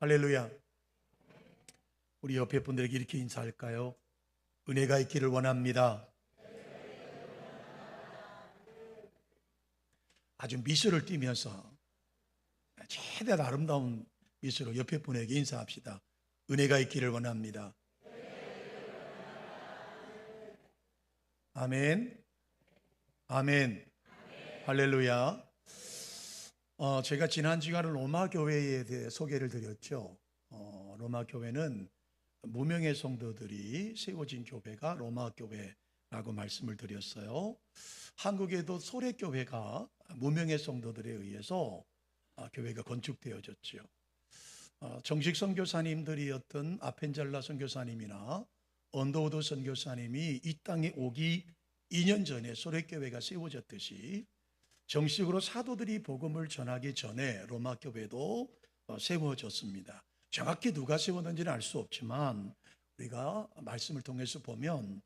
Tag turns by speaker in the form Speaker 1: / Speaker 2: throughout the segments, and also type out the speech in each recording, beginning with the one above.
Speaker 1: 할렐루야. 우리 옆에 분들에게 이렇게 인사할까요? 은혜가 있기를 원합니다. 아주 미소를 띠면서 최대한 아름다운 미소로 옆에 분에게 인사합시다. 은혜가 있기를 원합니다. 아멘. 아멘. 할렐루야. 제가 지난 시간에 로마 교회에 대해 소개를 드렸죠. 로마 교회는 무명의 성도들이 세워진 교회가 로마 교회라고 말씀을 드렸어요. 한국에도 소래교회가 무명의 성도들에 의해서 교회가 건축되어졌죠. 정식 선교사님들이었던 아펜젤라 선교사님이나 언더우드 선교사님이 이 땅에 오기 2년 전에 소래교회가 세워졌듯이 정식으로 사도들이 복음을 전하기 전에 로마 교회도 세워졌습니다. 정확히 누가 세웠는지는 알 수 없지만 우리가 말씀을 통해서 보면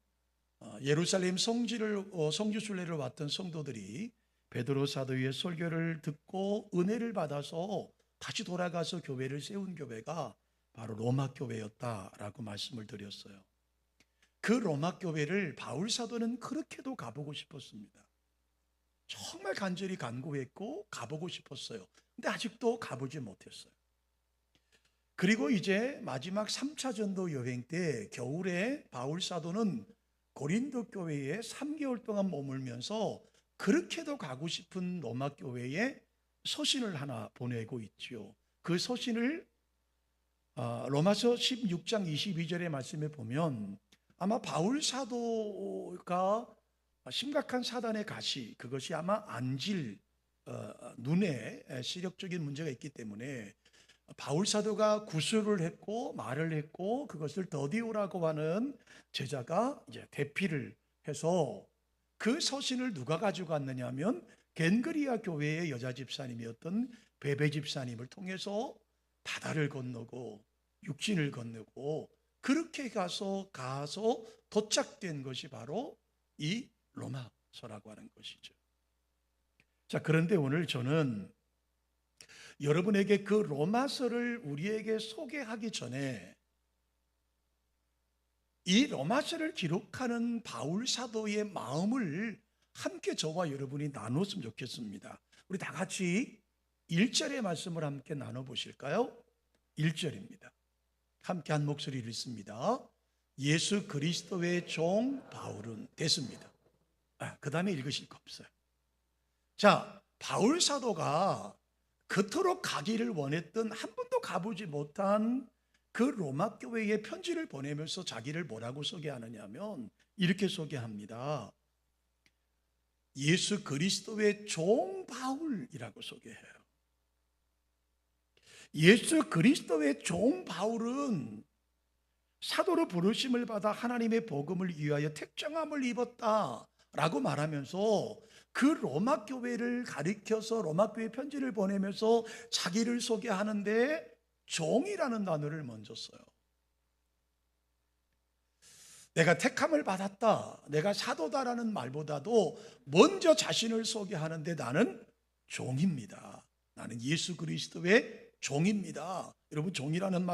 Speaker 1: 예루살렘 성지 순례를 왔던 성도들이 베드로 사도의 설교를 듣고 은혜를 받아서 다시 돌아가서 교회를 세운 교회가 바로 로마 교회였다라고 말씀을 드렸어요. 그 로마 교회를 바울 사도는 그렇게도 가보고 싶었습니다. 정말 간절히 간구했고 가보고 싶었어요. 근데 아직도 가보지 못했어요. 그리고 이제 마지막 3차 전도 여행 때 겨울에 바울 사도는 고린도 교회에 3개월 동안 머물면서 그렇게도 가고 싶은 로마 교회에 서신을 하나 보내고 있죠. 그 서신을 로마서 16장 22절의 말씀에 보면 아마 바울 사도가 심각한 사단의 가시, 그것이 아마 안질, 눈에 시력적인 문제가 있기 때문에 바울 사도가 구술을 했고 말을 했고 그것을 더디오라고 하는 제자가 이제 대피를 해서 그 서신을 누가 가져갔느냐 하면 겐그리아 교회의 여자 집사님이었던 베베 집사님을 통해서 바다를 건너고 육진을 건너고 그렇게 가서 도착된 것이 바로 이 로마서라고 하는 것이죠. 자, 그런데 오늘 저는 여러분에게 그 로마서를 우리에게 소개하기 전에 이 로마서를 기록하는 바울 사도의 마음을 함께 저와 여러분이 나눴으면 좋겠습니다. 우리 다 같이 1절의 말씀을 함께 나눠보실까요? 1절입니다. 함께 한 목소리를 읽습니다. 예수 그리스도의 종 바울은 됐습니다. 그 다음에 읽으실 거 없어요. 자, 바울 사도가 그토록 가기를 원했던 한 번도 가보지 못한 그 로마 교회에 편지를 보내면서 자기를 뭐라고 소개하느냐 하면 이렇게 소개합니다. 예수 그리스도의 종 바울이라고 소개해요. 예수 그리스도의 종 바울은 사도로 부르심을 받아 하나님의 복음을 위하여 택정함을 입었다라고 말하면서 그 로마 교회를 가리켜서 로마 교회 편지를 보내면서 자기를 소개하는데 종이라는 단어를 먼저 써요. 내가 택함을 받았다, 내가 사도다라는 말보다도 먼저 자신을 소개하는데 나는 종입니다. 나는 예수 그리스도의 종입니다. 여러분, 종이라는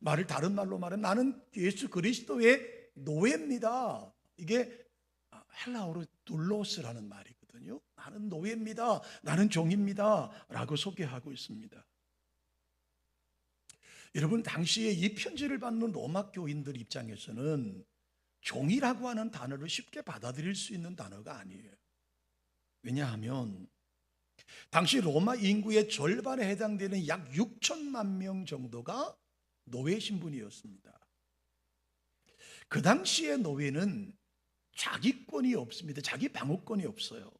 Speaker 1: 말을 다른 말로 말하면 나는 예수 그리스도의 노예입니다. 이게 헬라어로 둘로스라는 말이거든요. 나는 노예입니다. 나는 종입니다. 라고 소개하고 있습니다. 여러분, 당시에 이 편지를 받는 로마 교인들 입장에서는 종이라고 하는 단어를 쉽게 받아들일 수 있는 단어가 아니에요. 왜냐하면 당시 로마 인구의 절반에 해당되는 약 6천만 명 정도가 노예 신분이었습니다. 그 당시의 노예는 자기권이 없습니다. 자기 방어권이 없어요.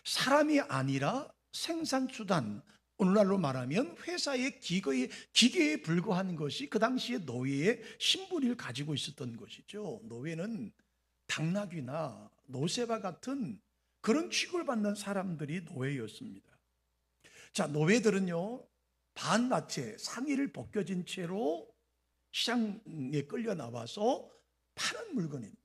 Speaker 1: 사람이 아니라 생산수단, 오늘날로 말하면 회사의 기계에 불과한 것이 그 당시의 노예의 신분을 가지고 있었던 것이죠. 노예는 당나귀나 노새와 같은 그런 취급을 받는 사람들이 노예였습니다. 자, 노예들은요, 반나체, 상의를 벗겨진 채로 시장에 끌려 나와서 파는 물건입니다.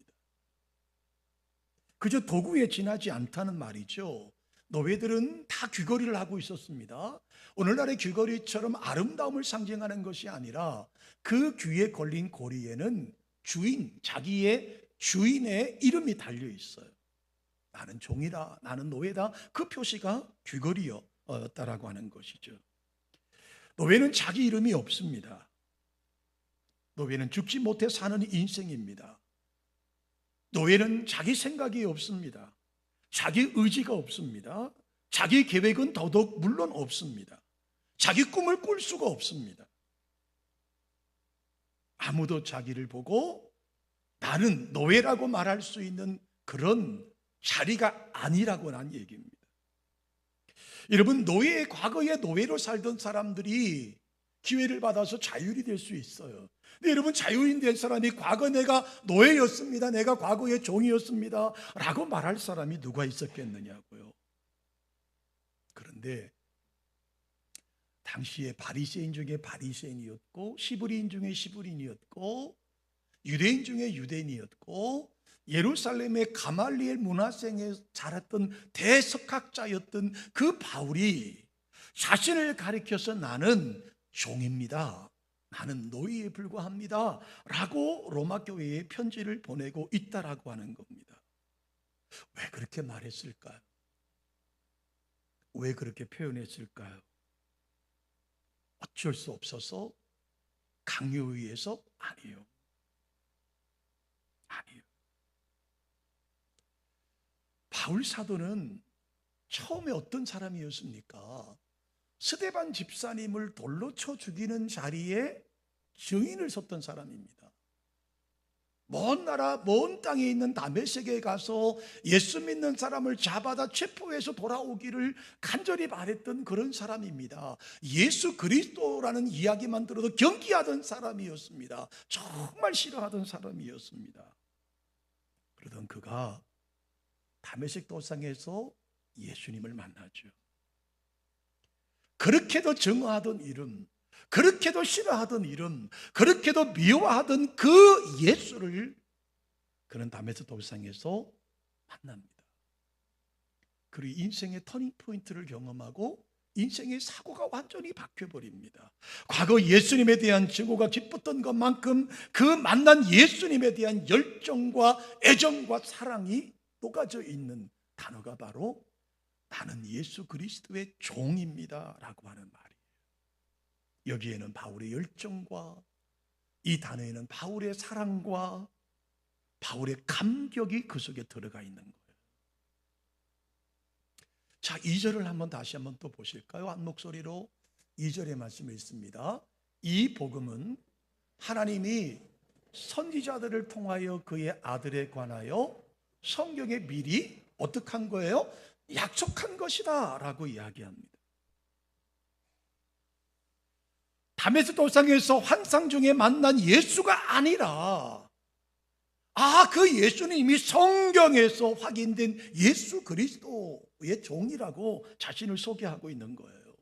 Speaker 1: 그저 도구에 지나지 않다는 말이죠. 노예들은 다 귀걸이를 하고 있었습니다. 오늘날의 귀걸이처럼 아름다움을 상징하는 것이 아니라 그 귀에 걸린 고리에는 자기의 주인의 이름이 달려 있어요. 나는 종이다, 나는 노예다. 그 표시가 귀걸이였다라고 하는 것이죠. 노예는 자기 이름이 없습니다. 노예는 죽지 못해 사는 인생입니다. 노예는 자기 생각이 없습니다. 자기 의지가 없습니다. 자기 계획은 더더욱 물론 없습니다. 자기 꿈을 꿀 수가 없습니다. 아무도 자기를 보고 나는 노예라고 말할 수 있는 그런 자리가 아니라고 난 얘기입니다. 여러분, 과거에 노예로 살던 사람들이 기회를 받아서 자유인이 될 수 있어요. 근데 여러분, 자유인 된 사람이 과거 내가 노예였습니다, 내가 과거의 종이었습니다 라고 말할 사람이 누가 있었겠느냐고요. 그런데 당시에 바리새인 중에 바리새인이었고, 시브리인 중에 시브리인이었고, 유대인 중에 유대인이었고, 예루살렘의 가말리엘 문화생에 자랐던 대석학자였던 그 바울이 자신을 가리켜서 나는 종입니다, 나는 노예에 불과합니다 라고 로마 교회에 편지를 보내고 있다라고 하는 겁니다. 왜 그렇게 말했을까요? 왜 그렇게 표현했을까요? 어쩔 수 없어서? 강요에 의해서? 아니에요. 바울 사도는 처음에 어떤 사람이었습니까? 스데반 집사님을 돌로 쳐 죽이는 자리에 증인을 섰던 사람입니다. 먼 나라, 먼 땅에 있는 다메섹에 가서 예수 믿는 사람을 잡아다 체포해서 돌아오기를 간절히 바랬던 그런 사람입니다. 예수 그리스도라는 이야기만 들어도 경기하던 사람이었습니다. 정말 싫어하던 사람이었습니다. 그러던 그가 다메섹 도상에서 예수님을 만나죠. 그렇게도 증오하던 이름, 그렇게도 싫어하던 이름, 그렇게도 미워하던 그 예수를 그는 다메섹 도상에서 만납니다. 그리고 인생의 터닝 포인트를 경험하고 인생의 사고가 완전히 바뀌어버립니다. 과거 예수님에 대한 증오가 깊었던 것만큼 그 만난 예수님에 대한 열정과 애정과 사랑이 녹아져 있는 단어가 바로 나는 예수 그리스도의 종입니다 라고 하는 말이에요. 여기에는 바울의 열정과 이 단어에는 바울의 사랑과 바울의 감격이 그 속에 들어가 있는 거예요. 자, 2절을 다시 한번 또 보실까요? 한 목소리로 2절의 말씀을 읽습니다. 이 복음은 하나님이 선지자들을 통하여 그의 아들에 관하여 성경에 미리 어떻게 한 거예요? 약속한 것이다 라고 이야기합니다. 다메섹 도상에서 환상 중에 만난 예수가 아니라 그 예수는 이미 성경에서 확인된 예수 그리스도의 종이라고 자신을 소개하고 있는 거예요.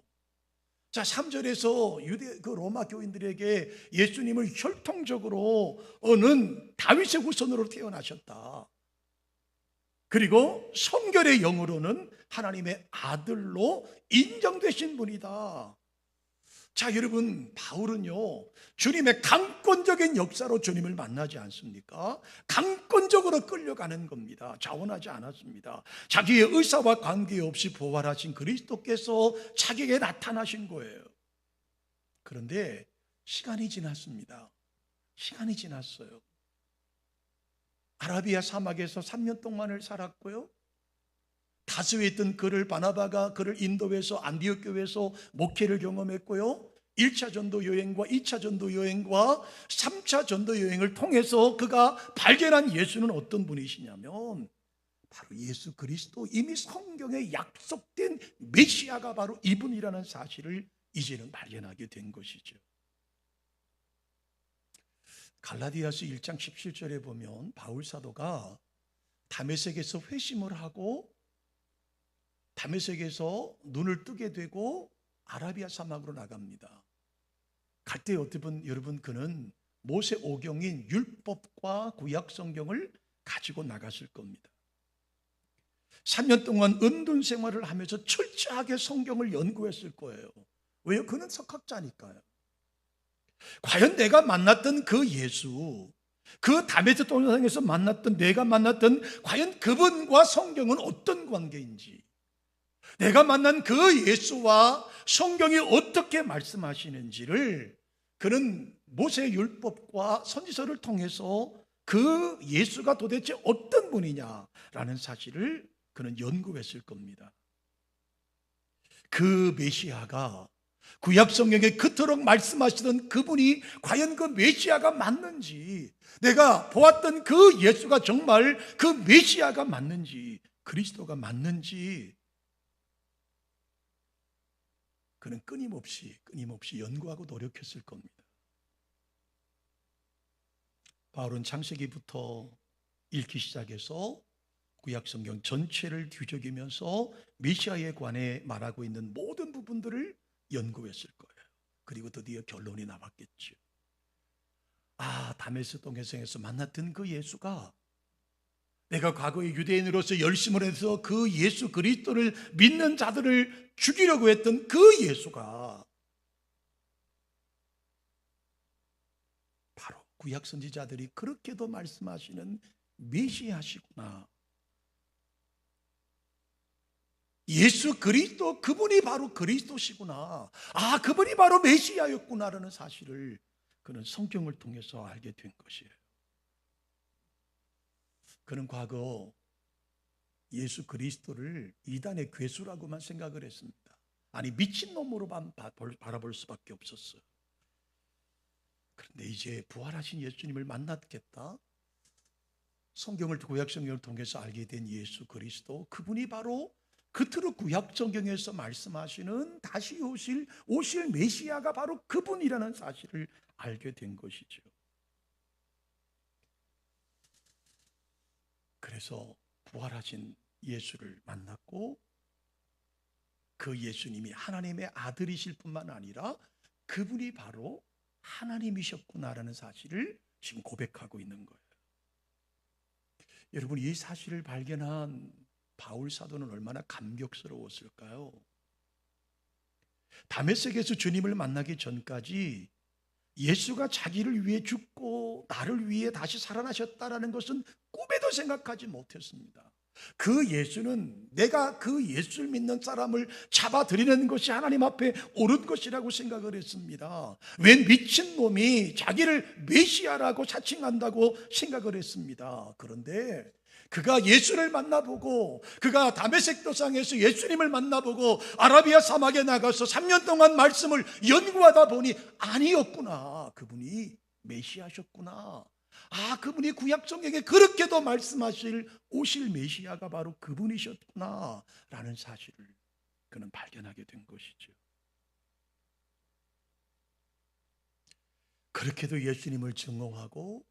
Speaker 1: 자, 3절에서 로마 교인들에게 예수님을 혈통적으로 얻는 다윗의 후손으로 태어나셨다. 그리고 성결의 영으로는 하나님의 아들로 인정되신 분이다. 자, 여러분, 바울은요 주님의 강권적인 역사로 주님을 만나지 않습니까? 강권적으로 끌려가는 겁니다. 자원하지 않았습니다. 자기의 의사와 관계없이 부활하신 그리스도께서 자기에게 나타나신 거예요. 그런데 시간이 지났습니다. 시간이 지났어요. 아라비아 사막에서 3년 동안을 살았고요, 다스에 있던 바나바가 그를 인도해서 안디옥 교회에서 목회를 경험했고요, 1차 전도 여행과 2차 전도 여행과 3차 전도 여행을 통해서 그가 발견한 예수는 어떤 분이시냐면 바로 예수 그리스도, 이미 성경에 약속된 메시아가 바로 이분이라는 사실을 이제는 발견하게 된 것이죠. 갈라디아서 1장 17절에 보면 바울 사도가 다메섹에서 회심을 하고 다메섹에서 눈을 뜨게 되고 아라비아 사막으로 나갑니다. 갈 때 여러분 그는 모세 오경인 율법과 구약 성경을 가지고 나갔을 겁니다. 3년 동안 은둔 생활을 하면서 철저하게 성경을 연구했을 거예요. 왜요? 그는 석학자니까요. 과연 내가 만났던 그 예수, 그 다메섹 동영상에서 만났던, 내가 만났던 과연 그분과 성경은 어떤 관계인지, 내가 만난 그 예수와 성경이 어떻게 말씀하시는지를 그는 모세의 율법과 선지서를 통해서 그 예수가 도대체 어떤 분이냐라는 사실을 그는 연구했을 겁니다. 그 메시아가 구약 성경에 그토록 말씀하시던 그분이 과연 그 메시아가 맞는지, 내가 보았던 그 예수가 정말 그 메시아가 맞는지, 그리스도가 맞는지 그는 끊임없이 연구하고 노력했을 겁니다. 바울은 창세기부터 읽기 시작해서 구약 성경 전체를 뒤적이면서 메시아에 관해 말하고 있는 모든 부분들을 연구했을 거예요. 그리고 드디어 결론이 나왔겠죠. 다메섹 동영상에서 만났던 그 예수가, 내가 과거에 유대인으로서 열심을 해서 그 예수 그리스도를 믿는 자들을 죽이려고 했던 그 예수가 바로 구약 선지자들이 그렇게도 말씀하시는 메시아시구나. 예수 그리스도, 그분이 바로 그리스도시구나. 그분이 바로 메시아였구나라는 사실을 그는 성경을 통해서 알게 된 것이에요. 그는 과거 예수 그리스도를 이단의 괴수라고만 생각을 했습니다. 아니, 미친놈으로만 바라볼 수밖에 없었어요. 그런데 이제 부활하신 예수님을 만났겠다. 성경을, 구약 성경을 통해서 알게 된 예수 그리스도, 그분이 바로 겉으로 구약 성경에서 말씀하시는 다시 오실 메시아가 바로 그분이라는 사실을 알게 된 것이죠. 그래서 부활하신 예수를 만났고, 그 예수님이 하나님의 아들이실 뿐만 아니라 그분이 바로 하나님이셨구나라는 사실을 지금 고백하고 있는 거예요. 여러분, 이 사실을 발견한 바울 사도는 얼마나 감격스러웠을까요? 다메섹에서 주님을 만나기 전까지 예수가 자기를 위해 죽고 나를 위해 다시 살아나셨다라는 것은 꿈에도 생각하지 못했습니다. 그 예수는 내가 그 예수를 믿는 사람을 잡아들이는 것이 하나님 앞에 옳은 것이라고 생각을 했습니다. 웬 미친놈이 자기를 메시아라고 자칭한다고 생각을 했습니다. 그런데 그가 예수를 만나보고, 그가 다메섹 도상에서 예수님을 만나보고 아라비아 사막에 나가서 3년 동안 말씀을 연구하다 보니 아니었구나, 그분이 메시아셨구나, 그분이 구약 성경에 그렇게도 말씀하실 오실 메시아가 바로 그분이셨구나 라는 사실을 그는 발견하게 된 것이죠. 그렇게도 예수님을 증오하고,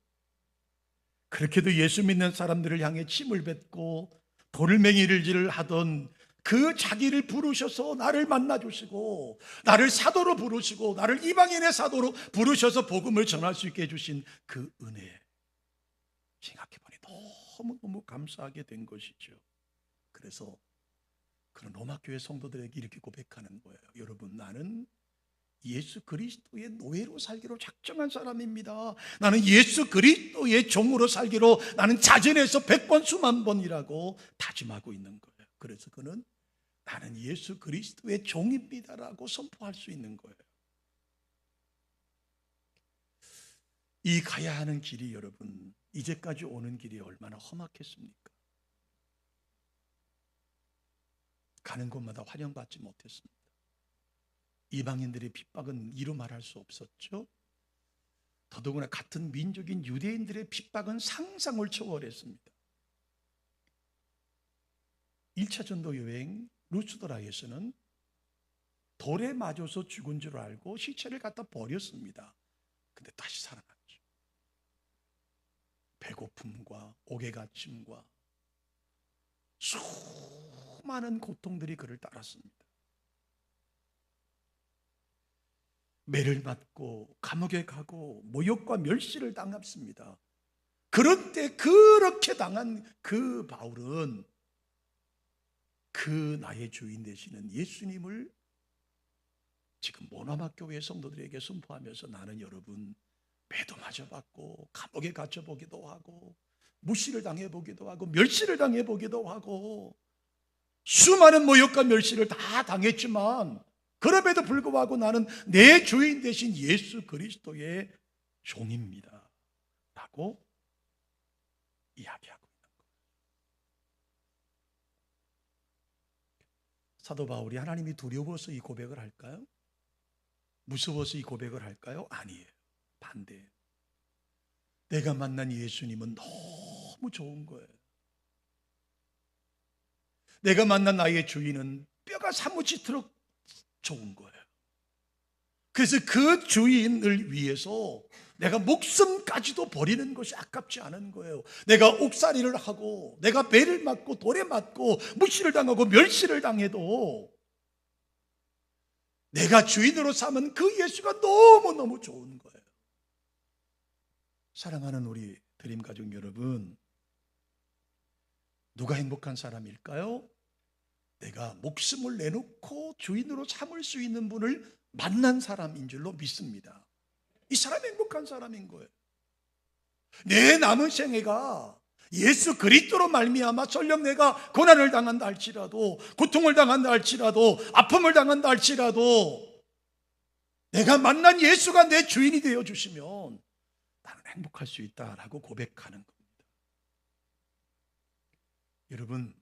Speaker 1: 그렇게도 예수 믿는 사람들을 향해 침을 뱉고 돌멩이질을 하던 그 자기를 부르셔서 나를 만나주시고, 나를 사도로 부르시고, 나를 이방인의 사도로 부르셔서 복음을 전할 수 있게 해주신 그 은혜, 생각해보니 너무너무 감사하게 된 것이죠. 그래서 그런 로마교회 성도들에게 이렇게 고백하는 거예요. 여러분, 나는 예수 그리스도의 노예로 살기로 작정한 사람입니다. 나는 예수 그리스도의 종으로 살기로 나는 자진해서 100번 수만 번이라고 다짐하고 있는 거예요. 그래서 그는 나는 예수 그리스도의 종입니다라고 선포할 수 있는 거예요. 이 가야 하는 길이, 여러분, 이제까지 오는 길이 얼마나 험악했습니까? 가는 곳마다 환영받지 못했습니다. 이방인들의 핍박은 이루 말할 수 없었죠. 더더구나 같은 민족인 유대인들의 핍박은 상상을 초월했습니다. 1차 전도 여행 루스드라에서는 돌에 맞아서 죽은 줄 알고 시체를 갖다 버렸습니다. 근데 다시 살아났죠. 배고픔과 옥외갇힘과 수많은 고통들이 그를 따랐습니다. 매를 맞고 감옥에 가고 모욕과 멸시를 당했습니다. 그런데 그렇게 당한 그 바울은 그 나의 주인 되시는 예수님을 지금 모나마교회 성도들에게 선포하면서 나는 여러분 매도 맞아봤고 감옥에 갇혀보기도 하고 무시를 당해보기도 하고 멸시를 당해보기도 하고 수많은 모욕과 멸시를 다 당했지만 그럼에도 불구하고 나는 내 주인 되신 예수 그리스도의 종입니다 라고 이야기하고 있는 거예요. 사도 바울이 하나님이 두려워서 이 고백을 할까요? 무서워서 이 고백을 할까요? 아니에요. 반대예요. 내가 만난 예수님은 너무 좋은 거예요. 내가 만난 나의 주인은 뼈가 사무치도록 좋은 거예요. 그래서 그 주인을 위해서 내가 목숨까지도 버리는 것이 아깝지 않은 거예요. 내가 옥살이를 하고 내가 배를 맞고 돌에 맞고 무시를 당하고 멸시를 당해도 내가 주인으로 삼은 그 예수가 너무너무 좋은 거예요. 사랑하는 우리 드림가족 여러분, 누가 행복한 사람일까요? 내가 목숨을 내놓고 주인으로 삼을 수 있는 분을 만난 사람인 줄로 믿습니다. 이 사람이 행복한 사람인 거예요. 내 남은 생애가 예수 그리스도로 말미암아 설령 내가 고난을 당한다 할지라도 고통을 당한다 할지라도 아픔을 당한다 할지라도 내가 만난 예수가 내 주인이 되어 주시면 나는 행복할 수 있다라고 고백하는 겁니다. 여러분,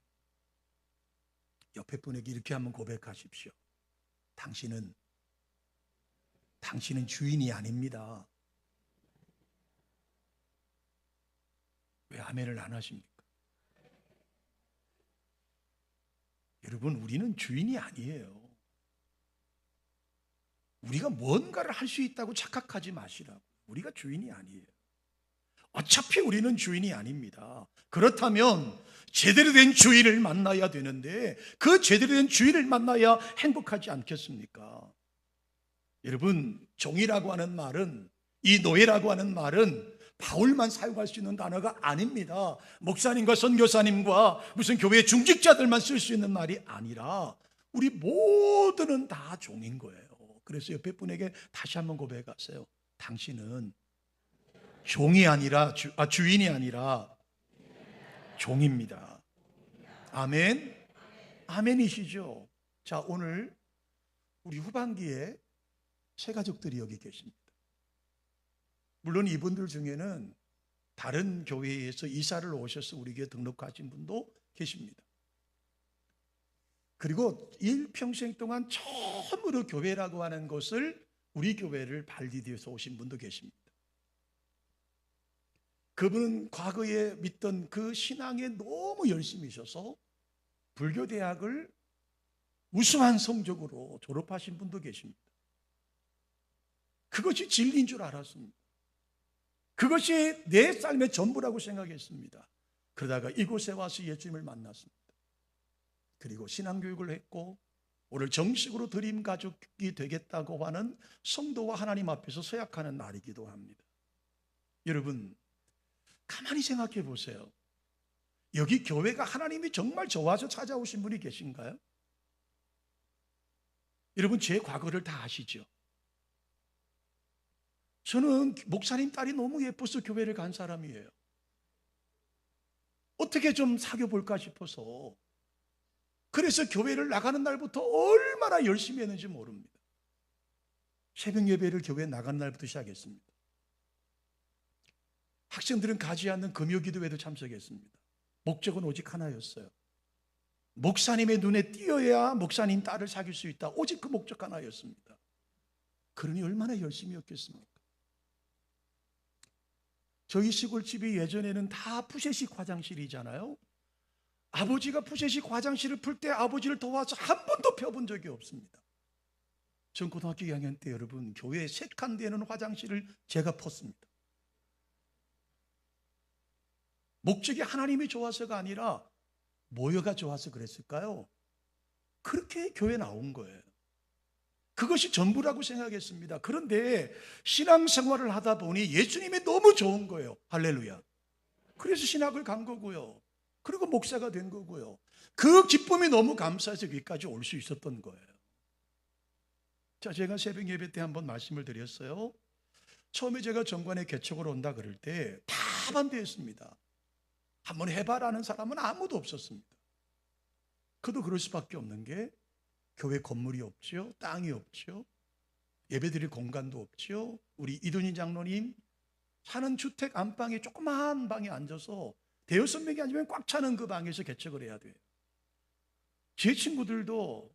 Speaker 1: 옆에 분에게 이렇게 한번 고백하십시오. 당신은 주인이 아닙니다. 왜 아멘을 안 하십니까? 여러분, 우리는 주인이 아니에요. 우리가 뭔가를 할 수 있다고 착각하지 마시라고. 우리가 주인이 아니에요. 어차피 우리는 주인이 아닙니다. 그렇다면 제대로 된 주인을 만나야 되는데 그 제대로 된 주인을 만나야 행복하지 않겠습니까? 여러분, 종이라고 하는 말은, 이 노예라고 하는 말은 바울만 사용할 수 있는 단어가 아닙니다. 목사님과 선교사님과 무슨 교회 중직자들만 쓸 수 있는 말이 아니라 우리 모두는 다 종인 거예요. 그래서 옆에 분에게 다시 한번 고백하세요. 당신은 종이 아니라 주인이 아니라 종입니다. 아멘. 아멘이시죠? 자, 오늘 우리 후반기에 새 가족들이 여기 계십니다. 물론 이분들 중에는 다른 교회에서 이사를 오셔서 우리 교회 등록하신 분도 계십니다. 그리고 일평생 동안 처음으로 교회라고 하는 것을 우리 교회를 발디디어서 오신 분도 계십니다. 그분은 과거에 믿던 그 신앙에 너무 열심히셔서 불교대학을 우수한 성적으로 졸업하신 분도 계십니다. 그것이 진리인 줄 알았습니다. 그것이 내 삶의 전부라고 생각했습니다. 그러다가 이곳에 와서 예수님을 만났습니다. 그리고 신앙교육을 했고 오늘 정식으로 드림 가족이 되겠다고 하는 성도와 하나님 앞에서 서약하는 날이기도 합니다. 여러분, 가만히 생각해 보세요. 여기 교회가 하나님이 정말 좋아서 찾아오신 분이 계신가요? 여러분, 제 과거를 다 아시죠? 저는 목사님 딸이 너무 예뻐서 교회를 간 사람이에요. 어떻게 좀 사귀어 볼까 싶어서. 그래서 교회를 나가는 날부터 얼마나 열심히 했는지 모릅니다. 새벽 예배를 교회에 나가는 날부터 시작했습니다. 학생들은 가지 않는 금요기도회도 참석했습니다. 목적은 오직 하나였어요. 목사님의 눈에 띄어야 목사님 딸을 사귈 수 있다. 오직 그 목적 하나였습니다. 그러니 얼마나 열심히 했겠습니까? 저희 시골집이 예전에는 다 푸세식 화장실이잖아요. 아버지가 푸세식 화장실을 풀 때 아버지를 도와서 한 번도 펴본 적이 없습니다. 전 고등학교 2학년 때 여러분, 교회 세 칸 되는 화장실을 제가 펐습니다. 목적이 하나님이 좋아서가 아니라 뭐가 좋아서 그랬을까요? 그렇게 교회 나온 거예요. 그것이 전부라고 생각했습니다. 그런데 신앙생활을 하다 보니 예수님이 너무 좋은 거예요. 할렐루야. 그래서 신학을 간 거고요. 그리고 목사가 된 거고요. 그 기쁨이 너무 감사해서 여기까지 올 수 있었던 거예요. 자, 제가 새벽 예배 때 한번 말씀을 드렸어요. 처음에 제가 정관에 개척을 온다 그럴 때 다 반대했습니다. 한번 해봐라는 사람은 아무도 없었습니다. 그도 그럴 수밖에 없는 게 교회 건물이 없죠, 땅이 없죠, 예배드릴 공간도 없죠. 우리 이든희 장로님 사는 주택 안방에 조그마한 방에 앉아서 대여섯 명이 아니면 꽉 차는 그 방에서 개척을 해야 돼요. 제 친구들도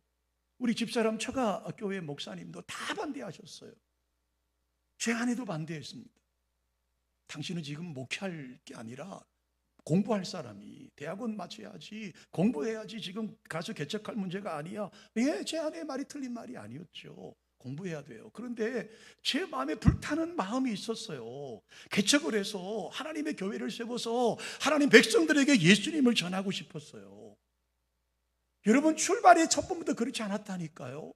Speaker 1: 우리 집사람 처가 교회 목사님도 다 반대하셨어요. 제 아내도 반대했습니다. 당신은 지금 목회할 게 아니라 공부할 사람이 대학원 마쳐야지, 공부해야지, 지금 가서 개척할 문제가 아니야. 예, 제 아내의 말이 틀린 말이 아니었죠. 공부해야 돼요. 그런데 제 마음에 불타는 마음이 있었어요. 개척을 해서 하나님의 교회를 세워서 하나님 백성들에게 예수님을 전하고 싶었어요. 여러분, 출발의 첫 번부터 그렇지 않았다니까요.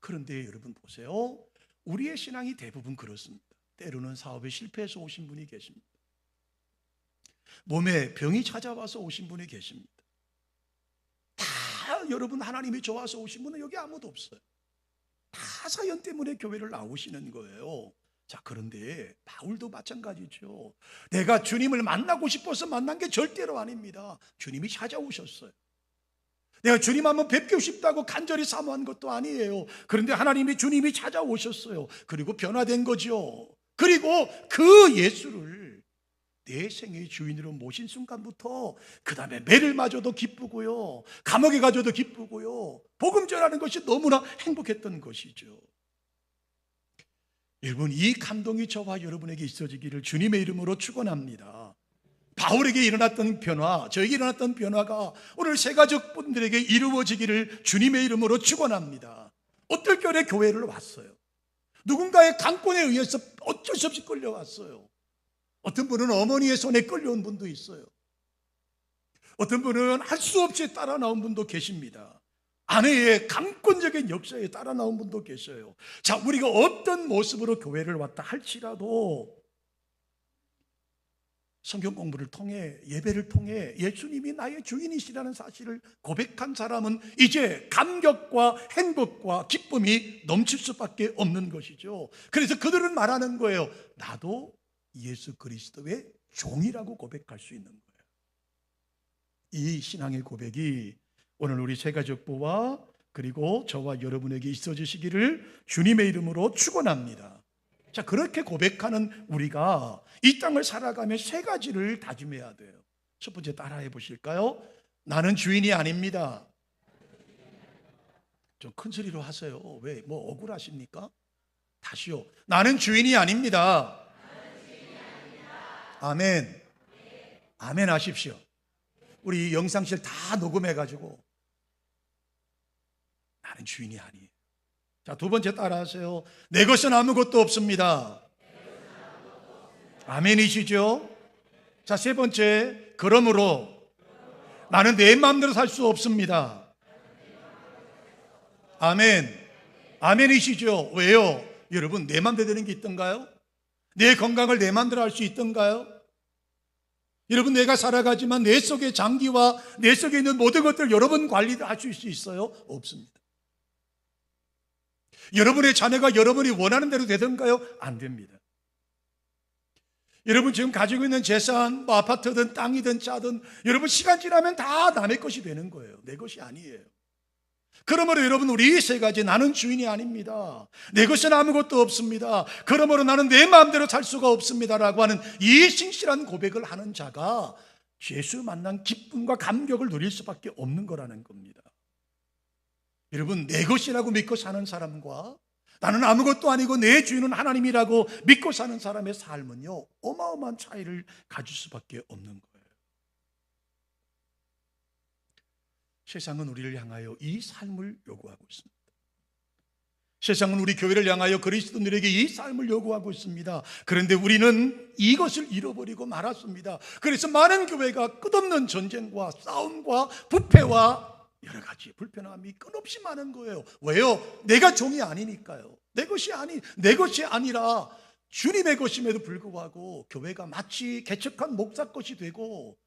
Speaker 1: 그런데 여러분 보세요. 우리의 신앙이 대부분 그렇습니다. 때로는 사업에 실패해서 오신 분이 계십니다. 몸에 병이 찾아와서 오신 분이 계십니다. 다 여러분 하나님이 좋아서 오신 분은 여기 아무도 없어요. 다 사연 때문에 교회를 나오시는 거예요. 자, 그런데 바울도 마찬가지죠. 내가 주님을 만나고 싶어서 만난 게 절대로 아닙니다. 주님이 찾아오셨어요. 내가 주님 한번 뵙고 싶다고 간절히 사모한 것도 아니에요. 그런데 하나님이 주님이 찾아오셨어요. 그리고 변화된 거죠. 그리고 그 예수를 내 생의 주인으로 모신 순간부터 그 다음에 매를 맞아도 기쁘고요, 감옥에 가져도 기쁘고요, 복음 전하는 것이 너무나 행복했던 것이죠. 여러분, 이 감동이 저와 여러분에게 있어지기를 주님의 이름으로 축원합니다. 바울에게 일어났던 변화, 저에게 일어났던 변화가 오늘 새가족분들에게 이루어지기를 주님의 이름으로 축원합니다. 어떨 겨울에 교회를 왔어요. 누군가의 강권에 의해서 어쩔 수 없이 끌려왔어요. 어떤 분은 어머니의 손에 끌려온 분도 있어요. 어떤 분은 할 수 없이 따라 나온 분도 계십니다. 아내의 강권적인 역사에 따라 나온 분도 계셔요. 자, 우리가 어떤 모습으로 교회를 왔다 할지라도 성경 공부를 통해, 예배를 통해 예수님이 나의 주인이시라는 사실을 고백한 사람은 이제 감격과 행복과 기쁨이 넘칠 수밖에 없는 것이죠. 그래서 그들은 말하는 거예요. 나도 예수 그리스도의 종이라고 고백할 수 있는 거예요. 이 신앙의 고백이 오늘 우리 새가족부와 그리고 저와 여러분에게 있어지시기를 주님의 이름으로 축원합니다. 자, 그렇게 고백하는 우리가 이 땅을 살아가며 세 가지를 다짐해야 돼요. 첫 번째, 따라해 보실까요? 나는 주인이 아닙니다. 좀 큰 소리로 하세요. 왜? 뭐 억울하십니까? 다시요. 나는 주인이 아닙니다. 아멘. 아멘 하십시오. 우리 영상실 다 녹음해가지고 나는 주인이 아니에요. 자, 두 번째 따라하세요. 내 것은 아무것도 없습니다. 아멘이시죠? 자, 세 번째, 그러므로 나는 내 마음대로 살 수 없습니다. 아멘. 아멘이시죠? 왜요? 여러분, 내 마음대로 되는 게 있던가요? 내 건강을 내 마음대로 할 수 있던가요? 여러분, 내가 살아가지만 내 속의 장기와 내 속에 있는 모든 것들을 여러분 관리할 수 있어요? 없습니다. 여러분의 자녀가 여러분이 원하는 대로 되던가요? 안 됩니다. 여러분 지금 가지고 있는 재산, 뭐 아파트든 땅이든 차든 여러분 시간 지나면 다 남의 것이 되는 거예요. 내 것이 아니에요. 그러므로 여러분, 우리 세 가지, 나는 주인이 아닙니다. 내 것은 아무것도 없습니다. 그러므로 나는 내 마음대로 살 수가 없습니다라고 하는 이 신실한 고백을 하는 자가 예수 만난 기쁨과 감격을 누릴 수밖에 없는 거라는 겁니다. 여러분, 내 것이라고 믿고 사는 사람과 나는 아무것도 아니고 내 주인은 하나님이라고 믿고 사는 사람의 삶은요, 어마어마한 차이를 가질 수밖에 없는 거예요. 세상은 우리를 향하여 이 삶을 요구하고 있습니다. 세상은 우리 교회를 향하여 그리스도인들에게 이 삶을 요구하고 있습니다. 그런데 우리는 이것을 잃어버리고 말았습니다. 그래서 많은 교회가 끝없는 전쟁과 싸움과 부패와 여러 가지 불편함이 끝없이 많은 거예요. 왜요? 내가 종이 아니니까요. 내 것이 아니라 주님의 것임에도 불구하고 교회가 마치 개척한 목사 것이 되고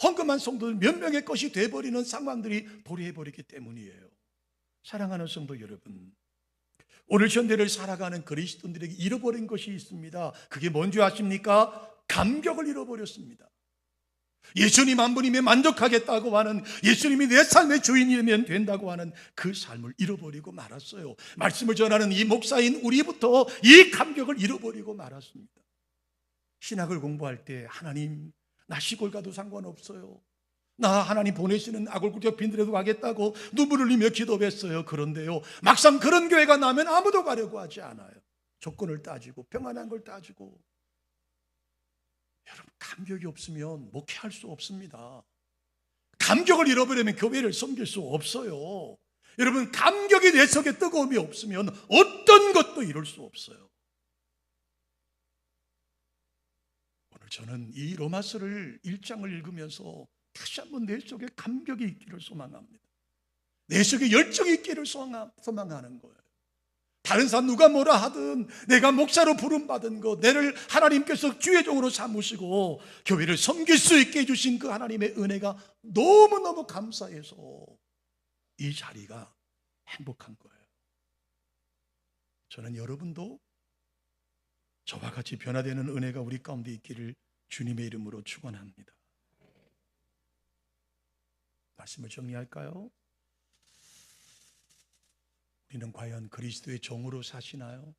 Speaker 1: 헌금한 성도들 몇 명의 것이 돼버리는 상황들이 도래해버리기 때문이에요. 사랑하는 성도 여러분, 오늘 현대를 살아가는 그리스도인들에게 잃어버린 것이 있습니다. 그게 뭔지 아십니까? 감격을 잃어버렸습니다. 예수님 한 분이면 만족하겠다고 하는, 예수님이 내 삶의 주인이면 된다고 하는 그 삶을 잃어버리고 말았어요. 말씀을 전하는 이 목사인 우리부터 이 감격을 잃어버리고 말았습니다. 신학을 공부할 때 하나님, 나 시골 가도 상관없어요. 나 하나님 보내시는 아골국적 빈들에도 가겠다고 눈물을 흘리며 기도했어요. 그런데요, 막상 그런 교회가 나면 아무도 가려고 하지 않아요. 조건을 따지고 평안한 걸 따지고. 여러분, 감격이 없으면 목회할 수 없습니다. 감격을 잃어버리면 교회를 섬길 수 없어요. 여러분, 감격이 내 속에 뜨거움이 없으면 어떤 것도 이룰 수 없어요. 오늘 저는 이 로마서를 1장을 읽으면서 다시 한번 내 속에 감격이 있기를 소망합니다. 내 속에 열정이 있기를 소망하는 거예요. 다른 사람 누가 뭐라 하든 내가 목사로 부름받은 것, 내를 하나님께서 주의 종으로 삼으시고 교회를 섬길 수 있게 해주신 그 하나님의 은혜가 너무너무 감사해서 이 자리가 행복한 거예요. 저는 여러분도 저와 같이 변화되는 은혜가 우리 가운데 있기를 주님의 이름으로 축원합니다. 말씀을 정리할까요? 우리는 과연 그리스도의 종으로 사시나요?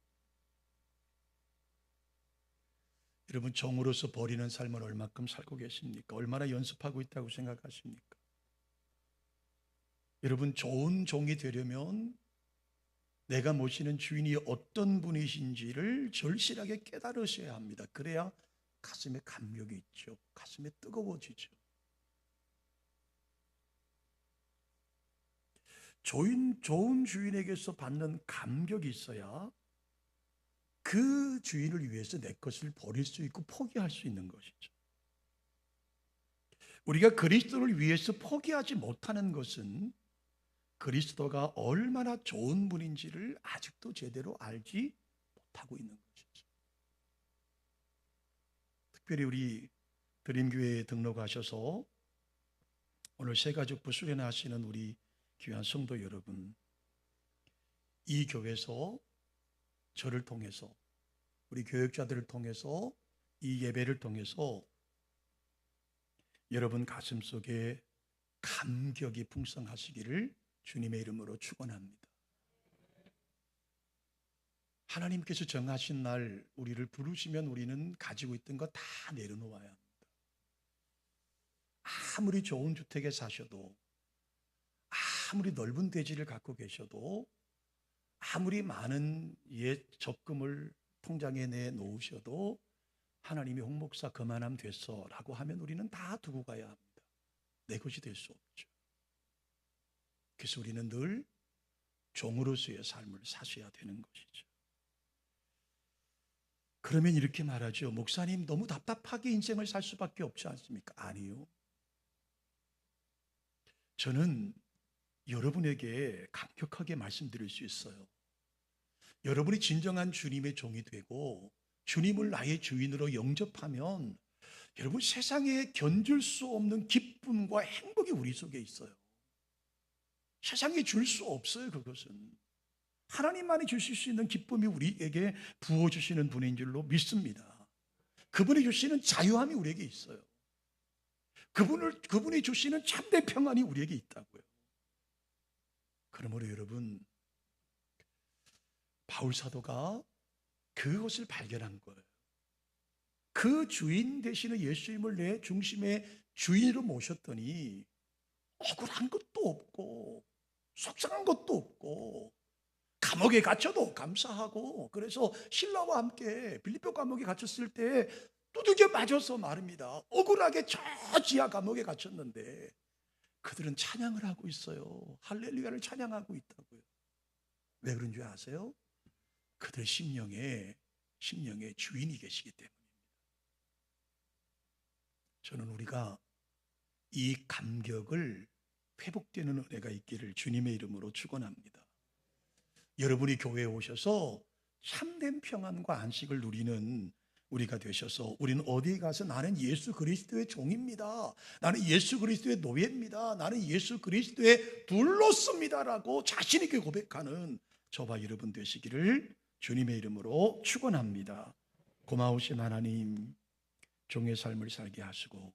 Speaker 1: 여러분, 종으로서 버리는 삶을 얼마큼 살고 계십니까? 얼마나 연습하고 있다고 생각하십니까? 여러분, 좋은 종이 되려면 내가 모시는 주인이 어떤 분이신지를 절실하게 깨달으셔야 합니다. 그래야 가슴에 감격이 있죠. 가슴에 뜨거워지죠. 좋은 주인에게서 받는 감격이 있어야 그 주인을 위해서 내 것을 버릴 수 있고 포기할 수 있는 것이죠. 우리가 그리스도를 위해서 포기하지 못하는 것은 그리스도가 얼마나 좋은 분인지를 아직도 제대로 알지 못하고 있는 것이죠. 특별히 우리 드림교회에 등록하셔서 오늘 새가족부 수련하시는 우리 귀한 성도 여러분, 이 교회에서 저를 통해서, 우리 교역자들을 통해서, 이 예배를 통해서 여러분 가슴 속에 감격이 풍성하시기를 주님의 이름으로 축원합니다. 하나님께서 정하신 날 우리를 부르시면 우리는 가지고 있던 거 다 내려놓아야 합니다. 아무리 좋은 주택에 사셔도, 아무리 넓은 대지를 갖고 계셔도, 아무리 많은 옛 적금을 통장에 내놓으셔도 하나님이 홍 목사 그만하면 됐어 라고 하면 우리는 다 두고 가야 합니다. 내 것이 될 수 없죠. 그래서 우리는 늘 종으로서의 삶을 사셔야 되는 것이죠. 그러면 이렇게 말하죠. 목사님, 너무 답답하게 인생을 살 수밖에 없지 않습니까? 아니요. 저는 여러분에게 강력하게 말씀드릴 수 있어요. 여러분이 진정한 주님의 종이 되고 주님을 나의 주인으로 영접하면 여러분, 세상에 견줄 수 없는 기쁨과 행복이 우리 속에 있어요. 세상에 줄 수 없어요. 그것은 하나님만이 주실 수 있는 기쁨이 우리에게 부어주시는 분인 줄로 믿습니다. 그분이 주시는 자유함이 우리에게 있어요. 그분이 주시는 참된 평안이 우리에게 있다고요. 그러므로 여러분, 바울 사도가 그것을 발견한 거예요. 그 주인 되시는 예수님을 내 중심의 주인으로 모셨더니 억울한 것도 없고 속상한 것도 없고 감옥에 갇혀도 감사하고, 그래서 신라와 함께 빌립보 감옥에 갇혔을 때 두들겨 맞아서 말입니다. 억울하게 저 지하 감옥에 갇혔는데 그들은 찬양을 하고 있어요. 할렐루야를 찬양하고 있다고요. 왜 그런 줄 아세요? 그들 심령에 주인이 계시기 때문입니다. 저는 우리가 이 감격을 회복되는 은혜가 있기를 주님의 이름으로 축원합니다. 여러분이 교회에 오셔서 참된 평안과 안식을 누리는 우리가 되셔서, 우리는 어디에 가서 나는 예수 그리스도의 종입니다, 나는 예수 그리스도의 노예입니다, 나는 예수 그리스도의 둘로씁니다라고 자신 있게 고백하는 저와 여러분 되시기를 주님의 이름으로 축원합니다. 고마우신 하나님, 종의 삶을 살게 하시고